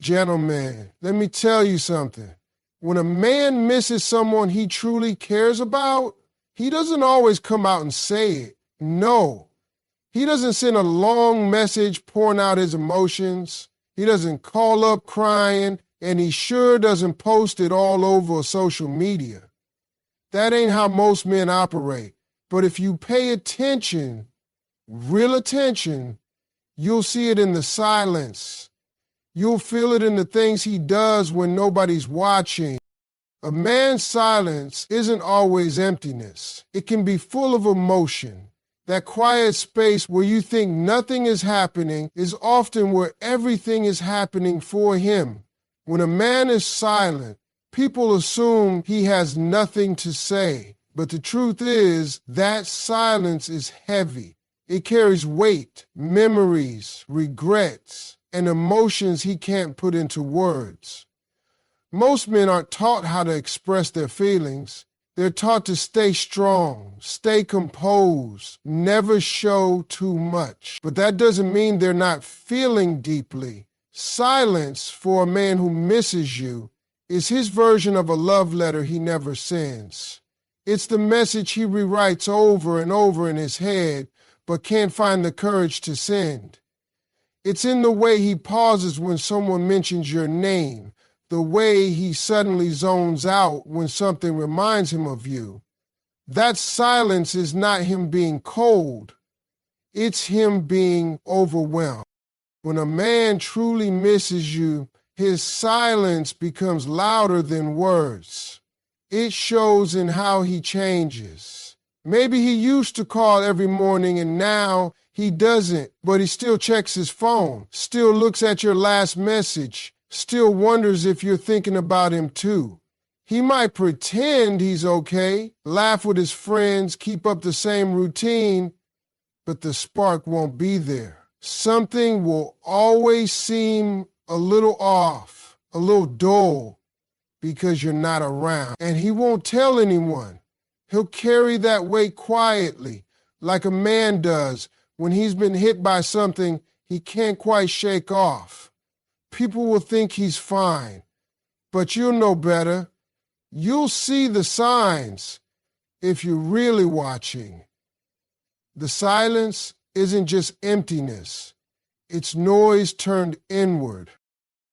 Gentlemen, let me tell you something. When a man misses someone he truly cares about, he doesn't always come out and say it. No. He doesn't send a long message pouring out his emotions. He doesn't call up crying, and he sure doesn't post it all over social media. That ain't how most men operate. But if you pay attention, real attention, you'll see it in the silence. You'll feel it in the things he does when nobody's watching. A man's silence isn't always emptiness. It can be full of emotion. That quiet space where you think nothing is happening is often where everything is happening for him. When a man is silent, people assume he has nothing to say. But the truth is that silence is heavy. It carries weight, memories, regrets, and emotions he can't put into words. Most men aren't taught how to express their feelings. They're taught to stay strong, stay composed, never show too much. But that doesn't mean they're not feeling deeply. Silence for a man who misses you is his version of a love letter he never sends. It's the message he rewrites over and over in his head, but can't find the courage to send. It's in the way he pauses when someone mentions your name, the way he suddenly zones out when something reminds him of you. That silence is not him being cold. It's him being overwhelmed. When a man truly misses you, his silence becomes louder than words. It shows in how he changes. Maybe he used to call every morning and now he doesn't, but he still checks his phone, still looks at your last message, still wonders if you're thinking about him too. He might pretend he's okay, laugh with his friends, keep up the same routine, but the spark won't be there. Something will always seem a little off, a little dull, because you're not around. And he won't tell anyone. He'll carry that weight quietly, like a man does when he's been hit by something he can't quite shake off. People will think he's fine, but you'll know better. You'll see the signs if you're really watching. The silence isn't just emptiness. It's noise turned inward.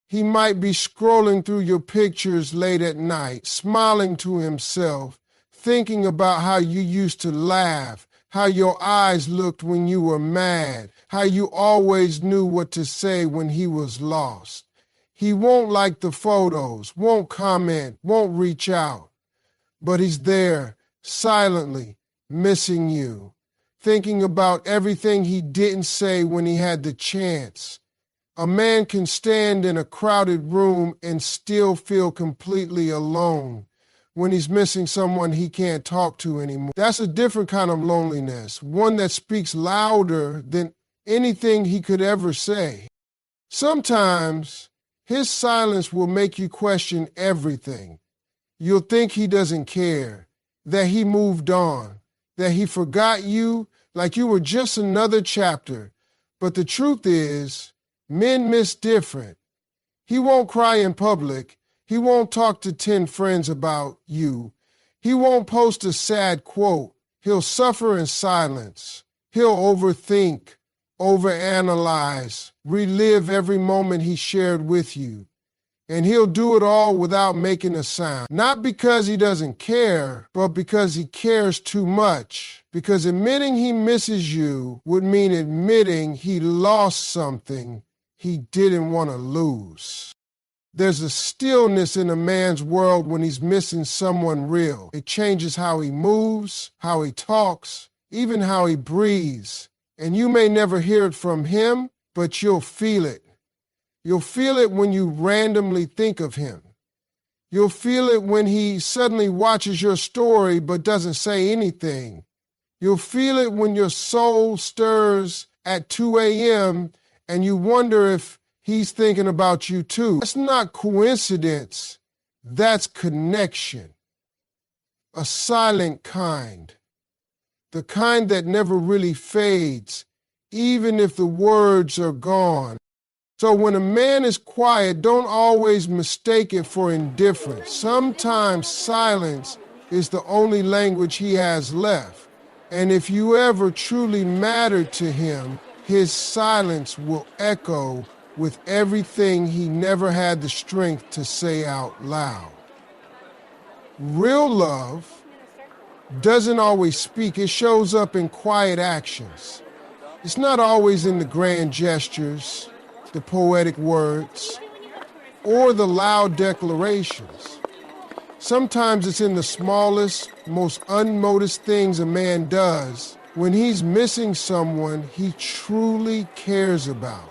He might be scrolling through your pictures late at night, smiling to himself, thinking about how you used to laugh, how your eyes looked when you were mad, how you always knew what to say when he was lost. He won't like the photos, won't comment, won't reach out, but he's there, silently, missing you, thinking about everything he didn't say when he had the chance. A man can stand in a crowded room and still feel completely alone when he's missing someone he can't talk to anymore. That's a different kind of loneliness, one that speaks louder than anything he could ever say. Sometimes his silence will make you question everything. You'll think he doesn't care, that he moved on, that he forgot you like you were just another chapter. But the truth is, men miss different. He won't cry in public. He won't talk to 10 friends about you. He won't post a sad quote. He'll suffer in silence. He'll overthink, overanalyze, relive every moment he shared with you. And he'll do it all without making a sound. Not because he doesn't care, but because he cares too much. Because admitting he misses you would mean admitting he lost something he didn't want to lose. There's a stillness in a man's world when he's missing someone real. It changes how he moves, how he talks, even how he breathes. And you may never hear it from him, but you'll feel it. You'll feel it when you randomly think of him. You'll feel it when he suddenly watches your story but doesn't say anything. You'll feel it when your soul stirs at 2 a.m. and you wonder if he's thinking about you too. That's not coincidence. That's connection. A silent kind. The kind that never really fades, even if the words are gone. So when a man is quiet, don't always mistake it for indifference. Sometimes silence is the only language he has left. And if you ever truly mattered to him, his silence will echo with everything he never had the strength to say out loud. Real love doesn't always speak. It shows up in quiet actions. It's not always in the grand gestures, the poetic words, or the loud declarations. Sometimes it's in the smallest, most unnoticed things a man does when he's missing someone he truly cares about.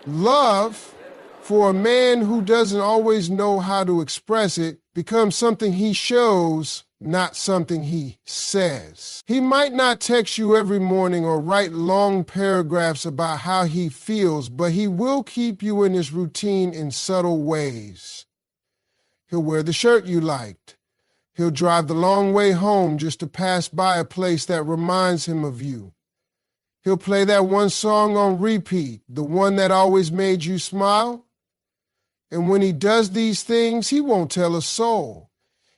Love, for a man who doesn't always know how to express it, becomes something he shows, not something he says. He might not text you every morning or write long paragraphs about how he feels, but he will keep you in his routine in subtle ways. He'll wear the shirt you liked. He'll drive the long way home just to pass by a place that reminds him of you. He'll play that one song on repeat, the one that always made you smile. And when he does these things, he won't tell a soul.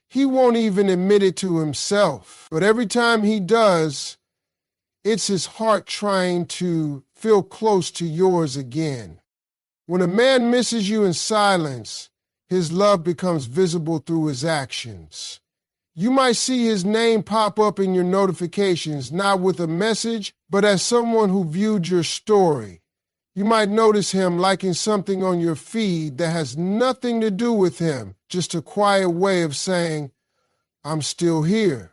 He won't even admit it to himself. But every time he does, it's his heart trying to feel close to yours again. When a man misses you in silence, his love becomes visible through his actions. You might see his name pop up in your notifications, not with a message, but as someone who viewed your story. You might notice him liking something on your feed that has nothing to do with him, just a quiet way of saying, I'm still here.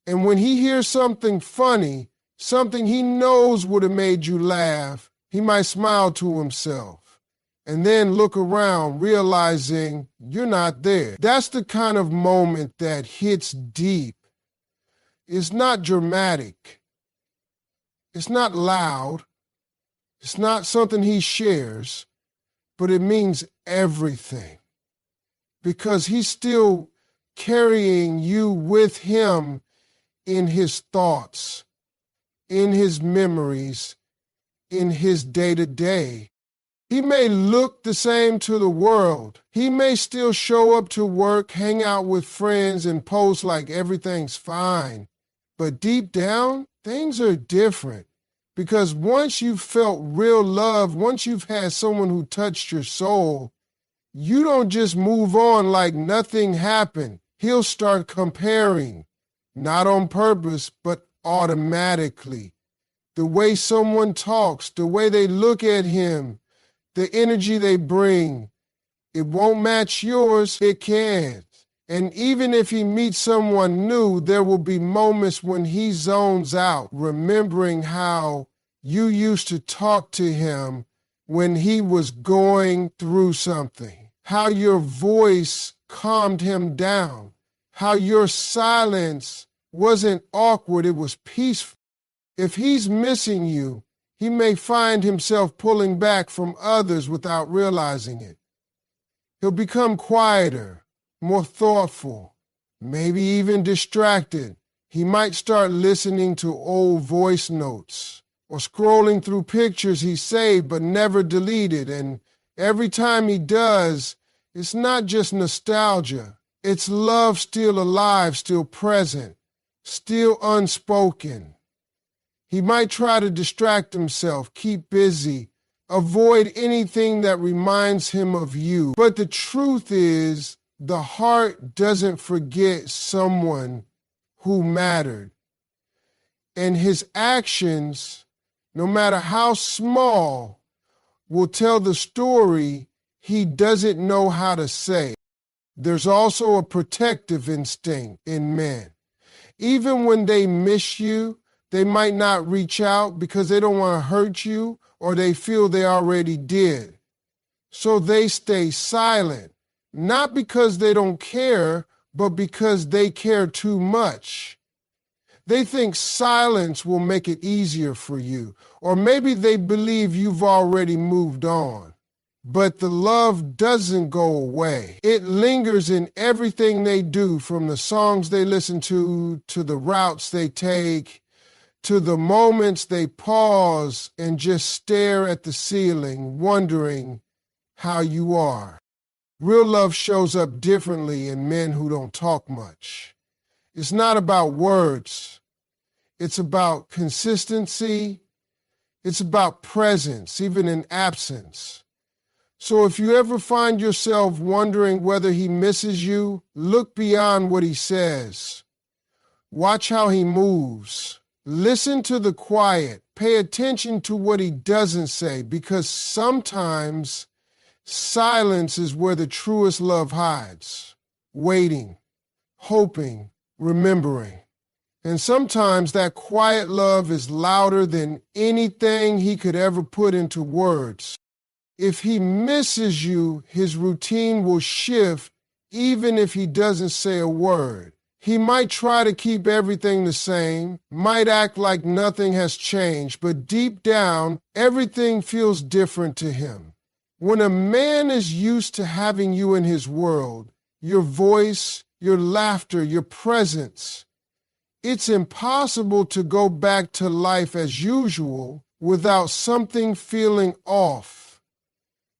And when he hears something funny, something he knows would have made you laugh, he might smile to himself and then look around, realizing you're not there. That's the kind of moment that hits deep. It's not dramatic. It's not loud. It's not something he shares, but it means everything. Because he's still carrying you with him in his thoughts, in his memories, in his day-to-day. He may look the same to the world. He may still show up to work, hang out with friends, and post like everything's fine. But deep down, things are different. Because once you've felt real love, once you've had someone who touched your soul, you don't just move on like nothing happened. He'll start comparing, not on purpose, but automatically. The way someone talks, the way they look at him, the energy they bring, it won't match yours, it can't. And even if he meets someone new, there will be moments when he zones out, remembering how you used to talk to him when he was going through something, how your voice calmed him down, how your silence wasn't awkward, it was peaceful. If he's missing you, he may find himself pulling back from others without realizing it. He'll become quieter, more thoughtful, maybe even distracted. He might start listening to old voice notes or scrolling through pictures he saved but never deleted. And every time he does, it's not just nostalgia. It's love still alive, still present, still unspoken. He might try to distract himself, keep busy, avoid anything that reminds him of you. But the truth is, the heart doesn't forget someone who mattered. And his actions, no matter how small, will tell the story he doesn't know how to say. There's also a protective instinct in men. Even when they miss you, they might not reach out because they don't want to hurt you or they feel they already did. So they stay silent, not because they don't care, but because they care too much. They think silence will make it easier for you, or maybe they believe you've already moved on. But the love doesn't go away. It lingers in everything they do, from the songs they listen to the routes they take, to the moments they pause and just stare at the ceiling, wondering how you are. Real love shows up differently in men who don't talk much. It's not about words. It's about consistency. It's about presence, even in absence. So if you ever find yourself wondering whether he misses you, look beyond what he says. Watch how he moves. Listen to the quiet. Pay attention to what he doesn't say, because sometimes silence is where the truest love hides. Waiting, hoping, remembering. And sometimes that quiet love is louder than anything he could ever put into words. If he misses you, his routine will shift even if he doesn't say a word. He might try to keep everything the same, might act like nothing has changed, but deep down, everything feels different to him. When a man is used to having you in his world, your voice, your laughter, your presence, it's impossible to go back to life as usual without something feeling off.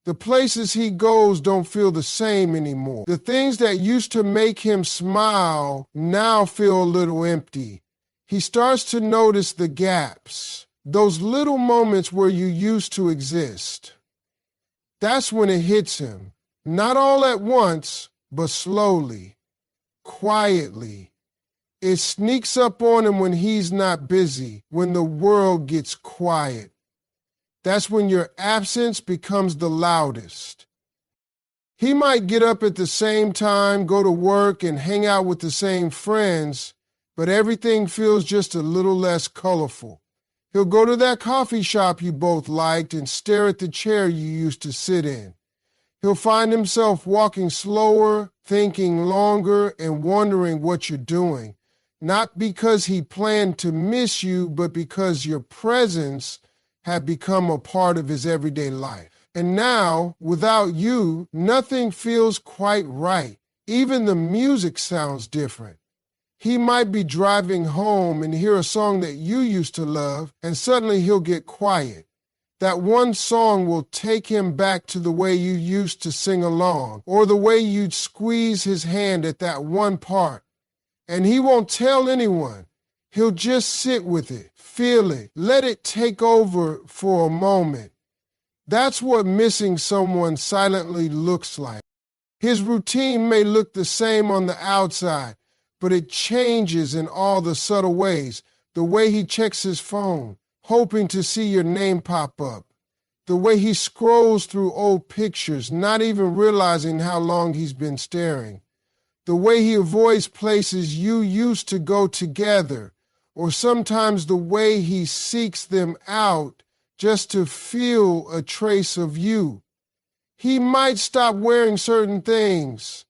The places he goes don't feel the same anymore. The things that used to make him smile now feel a little empty. He starts to notice the gaps, those little moments where you used to exist. That's when it hits him. Not all at once, but slowly, quietly. It sneaks up on him when he's not busy, when the world gets quiet. That's when your absence becomes the loudest. He might get up at the same time, go to work, and hang out with the same friends, but everything feels just a little less colorful. He'll go to that coffee shop you both liked and stare at the chair you used to sit in. He'll find himself walking slower, thinking longer, and wondering what you're doing. Not because he planned to miss you, but because your presence had become a part of his everyday life. And now, without you, nothing feels quite right. Even the music sounds different. He might be driving home and hear a song that you used to love, and suddenly he'll get quiet. That one song will take him back to the way you used to sing along, or the way you'd squeeze his hand at that one part. And he won't tell anyone. He'll just sit with it, feel it, let it take over for a moment. That's what missing someone silently looks like. His routine may look the same on the outside, but it changes in all the subtle ways. The way he checks his phone, hoping to see your name pop up. The way he scrolls through old pictures, not even realizing how long he's been staring. The way he avoids places you used to go together, or sometimes the way he seeks them out just to feel a trace of you. He might stop wearing certain things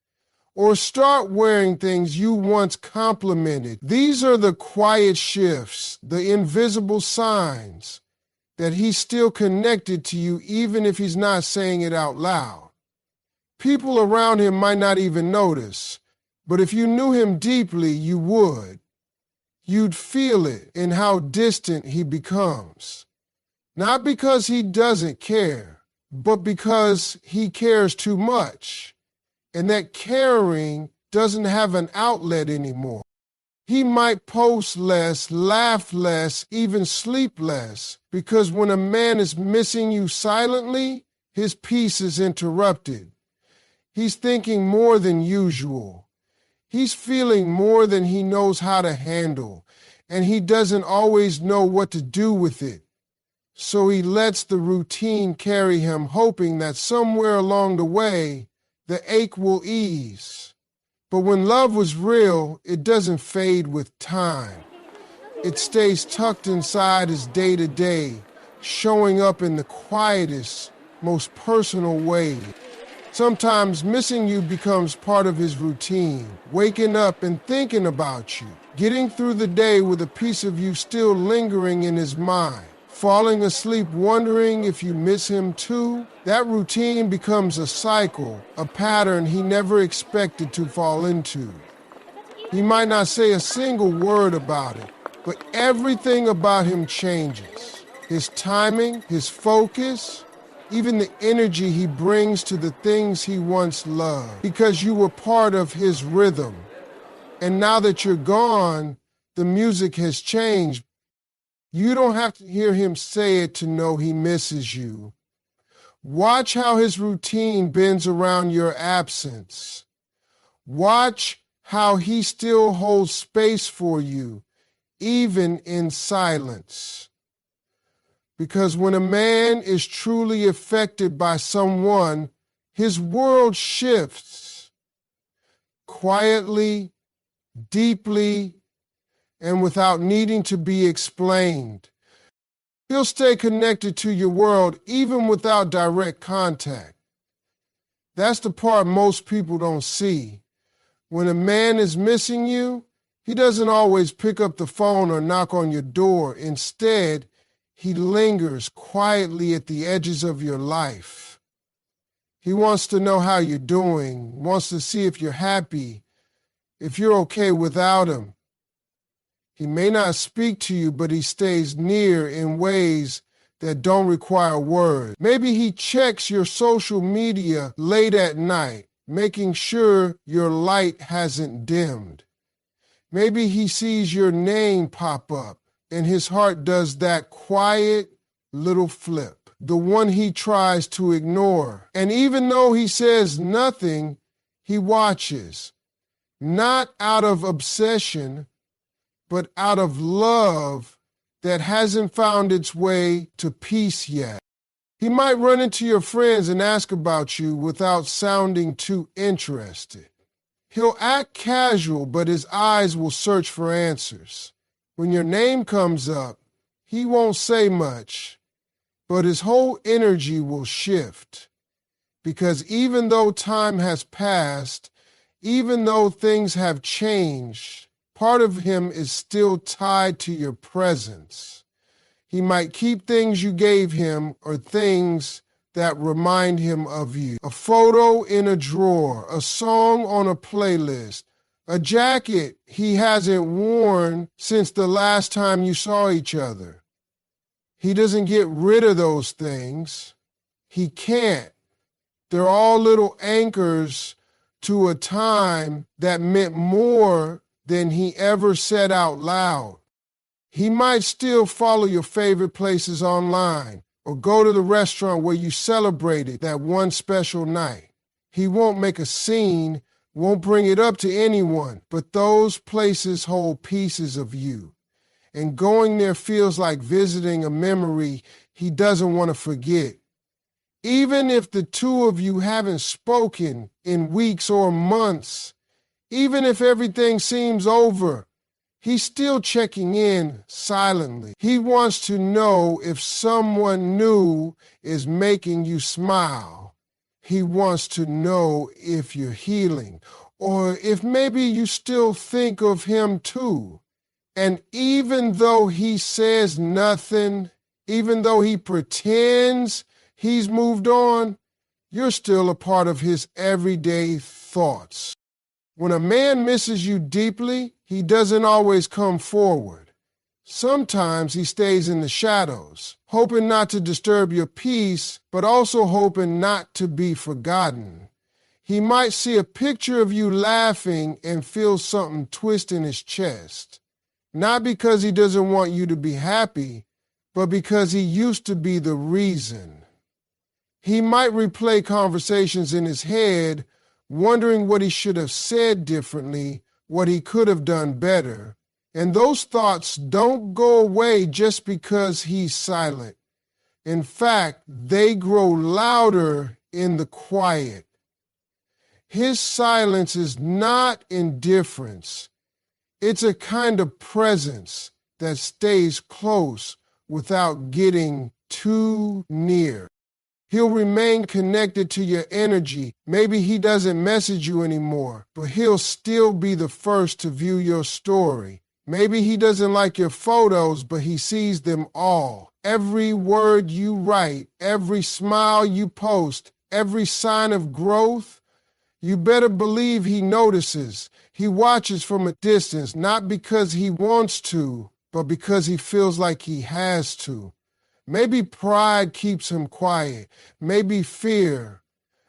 or start wearing things you once complimented. These are the quiet shifts, the invisible signs that he's still connected to you even if he's not saying it out loud. People around him might not even notice, but if you knew him deeply, you would. You'd feel it in how distant he becomes. Not because he doesn't care, but because he cares too much. And that caring doesn't have an outlet anymore. He might post less, laugh less, even sleep less, because when a man is missing you silently, his peace is interrupted. He's thinking more than usual. He's feeling more than he knows how to handle, and he doesn't always know what to do with it. So he lets the routine carry him, hoping that somewhere along the way, the ache will ease. But when love was real, it doesn't fade with time. It stays tucked inside his day-to-day, showing up in the quietest, most personal way. Sometimes missing you becomes part of his routine, waking up and thinking about you, getting through the day with a piece of you still lingering in his mind, falling asleep wondering if you miss him too. That routine becomes a cycle, a pattern he never expected to fall into. He might not say a single word about it, but everything about him changes. His timing, his focus, even the energy he brings to the things he once loved, because you were part of his rhythm. And now that you're gone, the music has changed. You don't have to hear him say it to know he misses you. Watch how his routine bends around your absence. Watch how he still holds space for you, even in silence. Because when a man is truly affected by someone, his world shifts quietly, deeply, and without needing to be explained. He'll stay connected to your world even without direct contact. That's the part most people don't see. When a man is missing you, he doesn't always pick up the phone or knock on your door. Instead, he lingers quietly at the edges of your life. He wants to know how you're doing, wants to see if you're happy, if you're okay without him. He may not speak to you, but he stays near in ways that don't require words. Maybe he checks your social media late at night, making sure your light hasn't dimmed. Maybe he sees your name pop up, and his heart does that quiet little flip, the one he tries to ignore. And even though he says nothing, he watches, not out of obsession, but out of love that hasn't found its way to peace yet. He might run into your friends and ask about you without sounding too interested. He'll act casual, but his eyes will search for answers. When your name comes up, he won't say much, but his whole energy will shift. Because even though time has passed, even though things have changed, part of him is still tied to your presence. He might keep things you gave him or things that remind him of you. A photo in a drawer, a song on a playlist, a jacket he hasn't worn since the last time you saw each other. He doesn't get rid of those things. He can't. They're all little anchors to a time that meant more than he ever said out loud. He might still follow your favorite places online or go to the restaurant where you celebrated that one special night. He won't make a scene, won't bring it up to anyone, but those places hold pieces of you. And going there feels like visiting a memory he doesn't want to forget. Even if the two of you haven't spoken in weeks or months, even if everything seems over, he's still checking in silently. He wants to know if someone new is making you smile. He wants to know if you're healing, or if maybe you still think of him too. And even though he says nothing, even though he pretends he's moved on, you're still a part of his everyday thoughts. When a man misses you deeply, he doesn't always come forward. Sometimes he stays in the shadows, hoping not to disturb your peace, but also hoping not to be forgotten. He might see a picture of you laughing and feel something twist in his chest. Not because he doesn't want you to be happy, but because he used to be the reason. He might replay conversations in his head, wondering what he should have said differently, what he could have done better. And those thoughts don't go away just because he's silent. In fact, they grow louder in the quiet. His silence is not indifference. It's a kind of presence that stays close without getting too near. He'll remain connected to your energy. Maybe he doesn't message you anymore, but he'll still be the first to view your story. Maybe he doesn't like your photos, but he sees them all. Every word you write, every smile you post, every sign of growth, you better believe he notices. He watches from a distance, not because he wants to, but because he feels like he has to. Maybe pride keeps him quiet, maybe fear,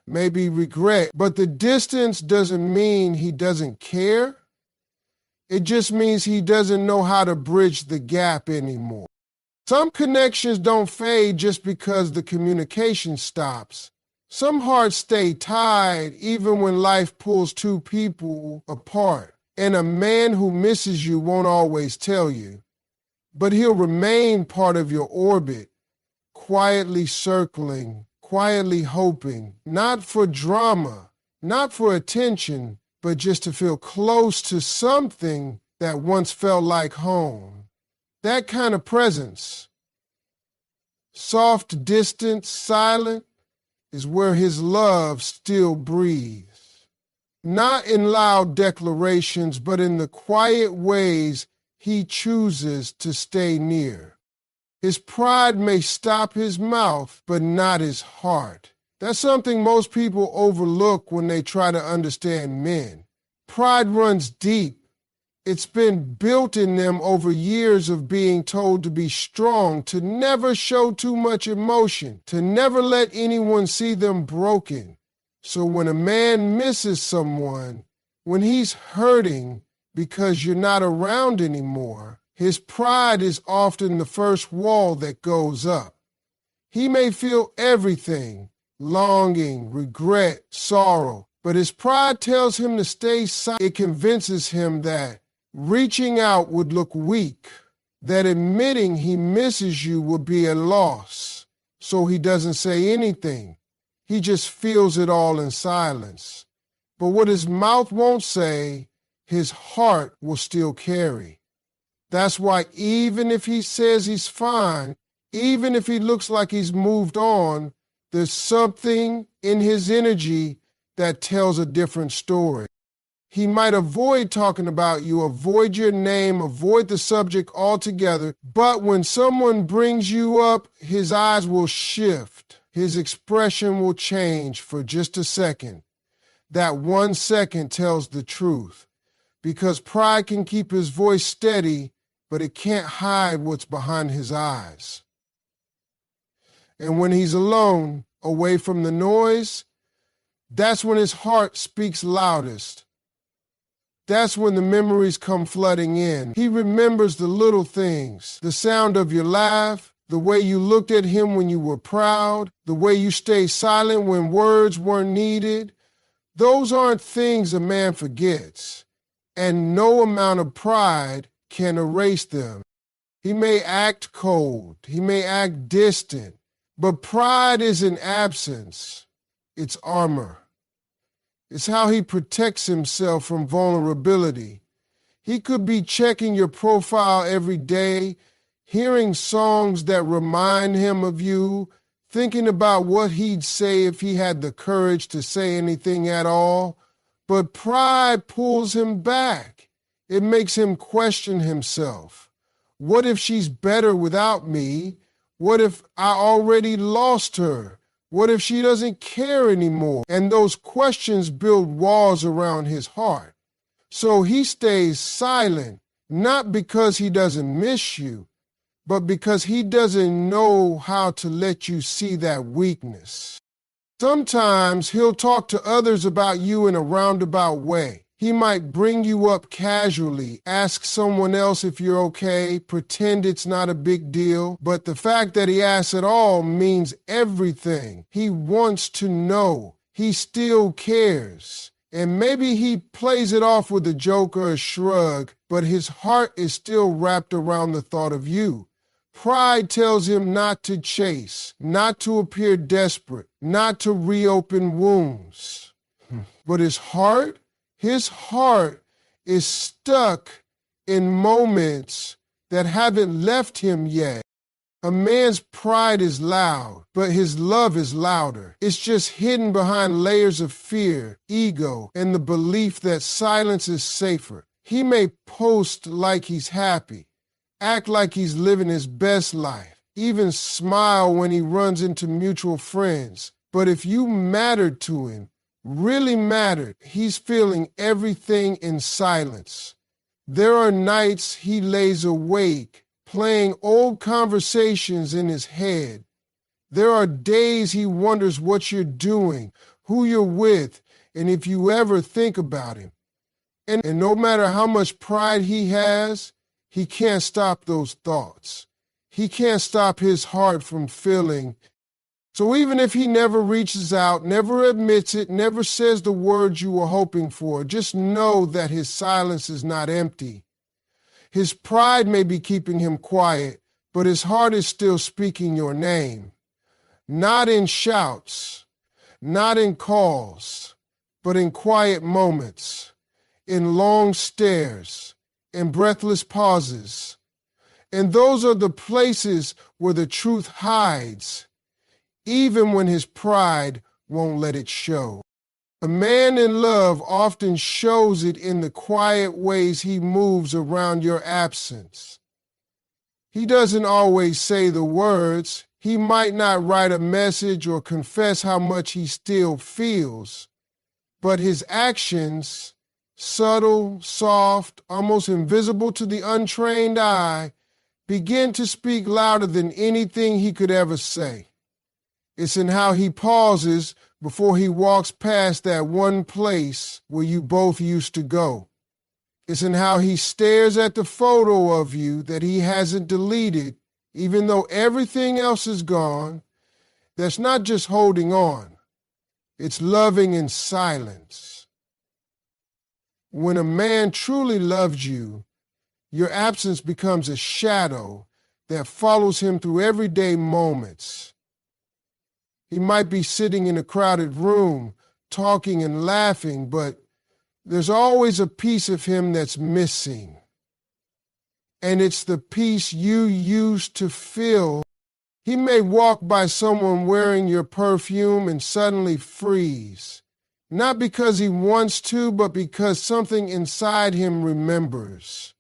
maybe regret. But the distance doesn't mean he doesn't care. It just means he doesn't know how to bridge the gap anymore. Some connections don't fade just because the communication stops. Some hearts stay tied even when life pulls two people apart. And a man who misses you won't always tell you, but he'll remain part of your orbit, quietly circling, quietly hoping, not for drama, not for attention, but just to feel close to something that once felt like home. That kind of presence, soft, distant, silent, is where his love still breathes. Not in loud declarations, but in the quiet ways he chooses to stay near. His pride may stop his mouth, but not his heart. That's something most people overlook when they try to understand men. Pride runs deep. It's been built in them over years of being told to be strong, to never show too much emotion, to never let anyone see them broken. So when a man misses someone, when he's hurting because you're not around anymore, his pride is often the first wall that goes up. He may feel everything, longing, regret, sorrow, but his pride tells him to stay silent. It convinces him that reaching out would look weak, that admitting he misses you would be a loss, so he doesn't say anything. He just feels it all in silence. But what his mouth won't say, his heart will still carry. That's why even if he says he's fine, even if he looks like he's moved on, there's something in his energy that tells a different story. He might avoid talking about you, avoid your name, avoid the subject altogether, but when someone brings you up, his eyes will shift. His expression will change for just a second. That 1 second tells the truth, because pride can keep his voice steady, but it can't hide what's behind his eyes. And when he's alone, away from the noise, that's when his heart speaks loudest. That's when the memories come flooding in. He remembers the little things, the sound of your laugh, the way you looked at him when you were proud, the way you stayed silent when words weren't needed. Those aren't things a man forgets, and no amount of pride can erase them. He may act cold, he may act distant, but pride isn't absence, it's armor. It's how he protects himself from vulnerability. He could be checking your profile every day, hearing songs that remind him of you, thinking about what he'd say if he had the courage to say anything at all. But pride pulls him back. It makes him question himself. What if she's better without me? What if I already lost her? What if she doesn't care anymore? And those questions build walls around his heart. So he stays silent, not because he doesn't miss you, but because he doesn't know how to let you see that weakness. Sometimes he'll talk to others about you in a roundabout way. He might bring you up casually, ask someone else if you're okay, pretend it's not a big deal, but the fact that he asks at all means everything. He wants to know. He still cares. And maybe he plays it off with a joke or a shrug, but his heart is still wrapped around the thought of you. Pride tells him not to chase, not to appear desperate, not to reopen wounds. But his heart is stuck in moments that haven't left him yet. A man's pride is loud, but his love is louder. It's just hidden behind layers of fear, ego, and the belief that silence is safer. He may post like he's happy, act like he's living his best life, even smile when he runs into mutual friends. But if you mattered to him, really mattered, he's feeling everything in silence. There are nights he lays awake, playing old conversations in his head. There are days he wonders what you're doing, who you're with, and if you ever think about him. And no matter how much pride he has, he can't stop those thoughts. He can't stop his heart from feeling. So even if he never reaches out, never admits it, never says the words you were hoping for, just know that his silence is not empty. His pride may be keeping him quiet, but his heart is still speaking your name. Not in shouts, not in calls, but in quiet moments, in long stares, in breathless pauses. And those are the places where the truth hides, even when his pride won't let it show. A man in love often shows it in the quiet ways he moves around your absence. He doesn't always say the words. He might not write a message or confess how much he still feels, but his actions, subtle, soft, almost invisible to the untrained eye, begin to speak louder than anything he could ever say. It's in how he pauses before he walks past that one place where you both used to go. It's in how he stares at the photo of you that he hasn't deleted, even though everything else is gone. That's not just holding on. It's loving in silence. When a man truly loves you, your absence becomes a shadow that follows him through everyday moments. He might be sitting in a crowded room, talking and laughing, but there's always a piece of him that's missing. And it's the piece you used to feel. He may walk by someone wearing your perfume and suddenly freeze, not because he wants to, but because something inside him remembers.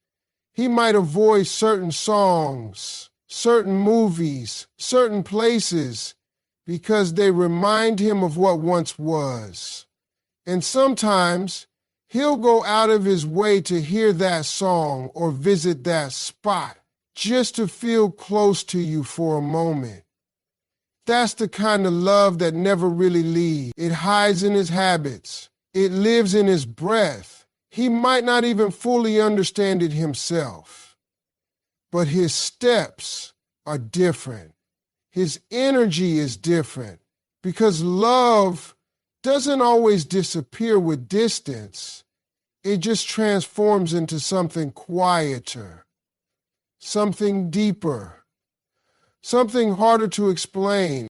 He might avoid certain songs, certain movies, certain places, because they remind him of what once was. And sometimes he'll go out of his way to hear that song or visit that spot just to feel close to you for a moment. That's the kind of love that never really leaves. It hides in his habits. It lives in his breath. He might not even fully understand it himself. But his steps are different. His energy is different, because love doesn't always disappear with distance. It just transforms into something quieter, something deeper, something harder to explain.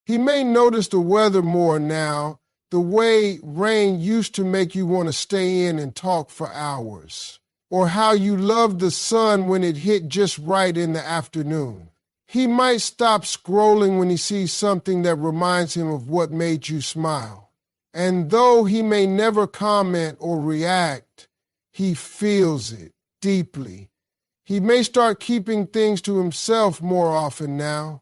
He may notice the weather more now, the way rain used to make you want to stay in and talk for hours, or how you loved the sun when it hit just right in the afternoon. He might stop scrolling when he sees something that reminds him of what made you smile. And though he may never comment or react, he feels it deeply. He may start keeping things to himself more often now.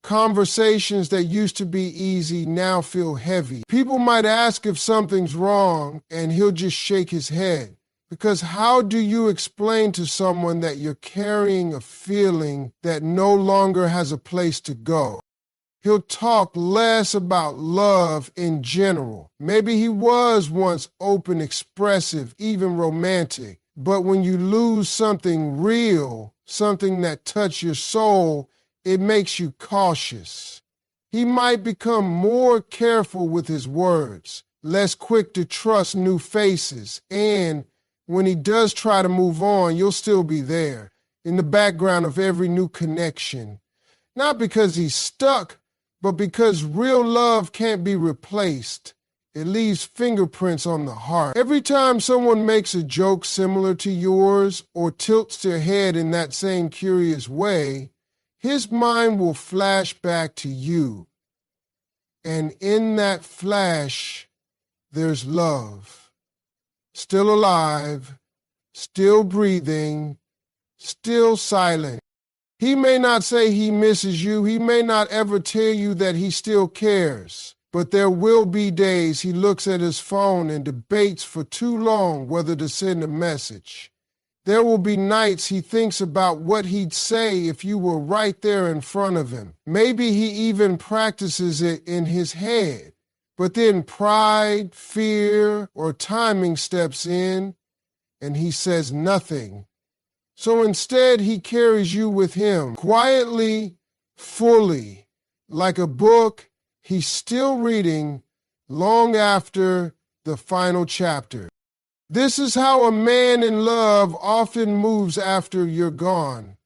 Conversations that used to be easy now feel heavy. People might ask if something's wrong, and he'll just shake his head. Because how do you explain to someone that you're carrying a feeling that no longer has a place to go? He'll talk less about love in general. Maybe he was once open, expressive, even romantic. But when you lose something real, something that touched your soul, it makes you cautious. He might become more careful with his words, less quick to trust new faces, and when he does try to move on, you'll still be there, in the background of every new connection. Not because he's stuck, but because real love can't be replaced. It leaves fingerprints on the heart. Every time someone makes a joke similar to yours or tilts their head in that same curious way, his mind will flash back to you. And in that flash, there's love. Still alive, still breathing, still silent. He may not say he misses you. He may not ever tell you that he still cares. But there will be days he looks at his phone and debates for too long whether to send a message. There will be nights he thinks about what he'd say if you were right there in front of him. Maybe he even practices it in his head. But then pride, fear, or timing steps in, and he says nothing. So instead, he carries you with him, quietly, fully, like a book he's still reading long after the final chapter. This is how a man in love often moves after you're gone.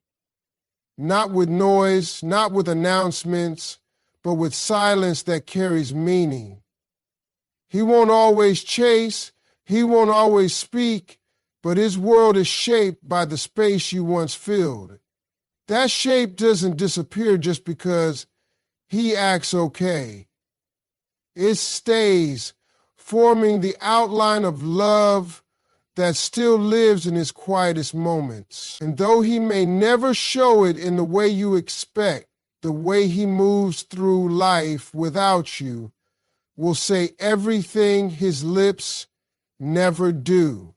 Not with noise, not with announcements, but with silence that carries meaning. He won't always chase, he won't always speak, but his world is shaped by the space you once filled. That shape doesn't disappear just because he acts okay. It stays, forming the outline of love that still lives in his quietest moments. And though he may never show it in the way you expect, the way he moves through life without you will say everything his lips never do.